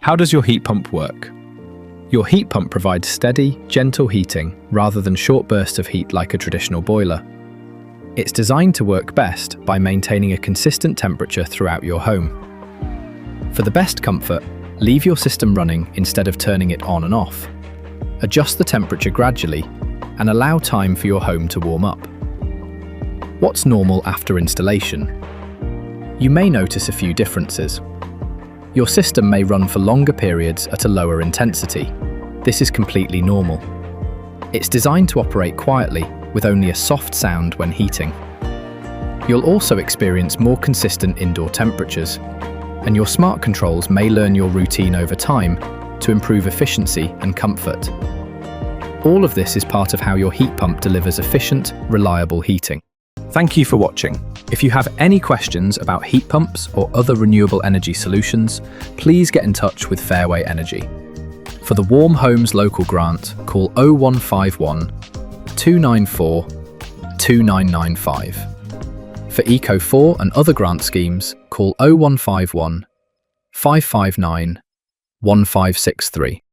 How does your heat pump work? Your heat pump provides steady, gentle heating rather than short bursts of heat like a traditional boiler. It's designed to work best by maintaining a consistent temperature throughout your home. For the best comfort, leave your system running instead of turning it on and off. Adjust the temperature gradually and allow time for your home to warm up. What's normal after installation? You may notice a few differences. Your system may run for longer periods at a lower intensity. This is completely normal. It's designed to operate quietly with only a soft sound when heating. You'll also experience more consistent indoor temperatures, and your smart controls may learn your routine over time to improve efficiency and comfort. All of this is part of how your heat pump delivers efficient, reliable heating. Thank you for watching. If you have any questions about heat pumps or other renewable energy solutions, please get in touch with Fairway Energy. For the Warm Homes Local Grant, call 0151 294 2995. For Eco4 and other grant schemes, call 0151 559 1563.